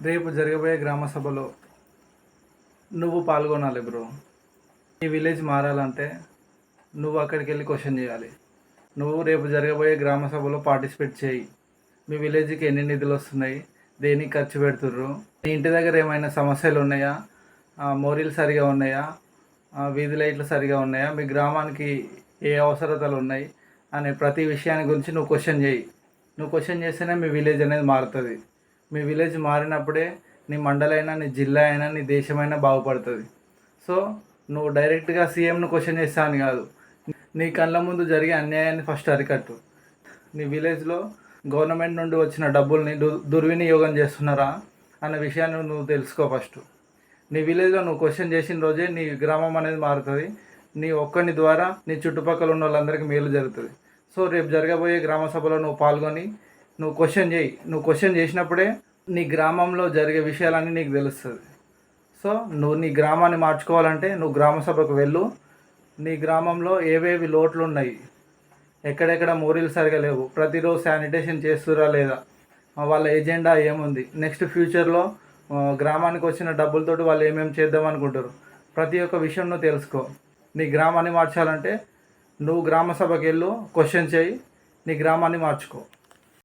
రేపు జరగబోయే గ్రామ సభలో నువ్వు పాల్గొనాలి బ్రో. ఈ విలేజ్ మారాలంటే నువ్వు అక్కడికి వెళ్ళి క్వశ్చన్ చేయాలి. నువ్వు రేపు జరగబోయే గ్రామ సభలో పార్టిసిపేట్ చేయి. మీ విలేజ్కి ఎన్ని నిధులు వస్తున్నాయి, దేనికి ఖర్చు పెడుతుర్రు, మీ ఇంటి దగ్గర ఏమైనా సమస్యలు ఉన్నాయా, మోరీలు సరిగా ఉన్నాయా, వీధి లైట్లు సరిగా ఉన్నాయా, మీ గ్రామానికి ఏ అవసరతలు ఉన్నాయి అనే ప్రతి విషయాన్ని గురించి నువ్వు క్వశ్చన్ చేయి. నువ్వు క్వశ్చన్ చేస్తేనే మీ విలేజ్ అనేది మారుతుంది. మీ విలేజ్ మారినప్పుడే నీ మండలైనా, నీ జిల్లా అయినా, నీ దేశమైనా బాగుపడుతుంది. సో నువ్వు డైరెక్ట్గా సీఎంను క్వశ్చన్ చేస్తాను కాదు, నీ కళ్ళ ముందు జరిగే అన్యాయాన్ని ఫస్ట్ అరికట్టు. నీ విలేజ్లో గవర్నమెంట్ నుండి వచ్చిన డబ్బుల్ని దుర్వినియోగం చేస్తున్నారా అన్న విషయాన్ని నువ్వు తెలుసుకో ఫస్ట్. నీ విలేజ్లో నువ్వు క్వశ్చన్ చేసిన రోజే నీ గ్రామం అనేది మారుతుంది. నీ ఒక్కని ద్వారా నీ చుట్టుపక్కల ఉన్న వాళ్ళందరికీ మేలు జరుగుతుంది. సో రేపు జరగబోయే గ్రామ సభలో నువ్వు పాల్గొని నువ్వు క్వశ్చన్ చేయి. నువ్వు క్వశ్చన్ చేసినప్పుడే నీ గ్రామంలో జరిగే విషయాలన్నీ నీకు తెలుస్తుంది. సో నువ్వు నీ గ్రామాన్ని మార్చుకోవాలంటే నువ్వు గ్రామ సభకు వెళ్ళు. నీ గ్రామంలో ఏవేవి లోట్లు ఉన్నాయి, ఎక్కడెక్కడ మోరీలు సరిగా లేవు, ప్రతిరోజు శానిటేషన్ చేస్తురా లేదా, వాళ్ళ ఎజెండా ఏముంది, నెక్స్ట్ ఫ్యూచర్లో గ్రామానికి వచ్చిన డబ్బులతోటి వాళ్ళు ఏమేమి చేద్దాం అనుకుంటారు, ప్రతి ఒక్క విషయం నువ్వు తెలుసుకో. నీ గ్రామాన్ని మార్చాలంటే నువ్వు గ్రామ సభకి వెళ్ళు, క్వశ్చన్ చేయి, నీ గ్రామాన్ని మార్చుకో.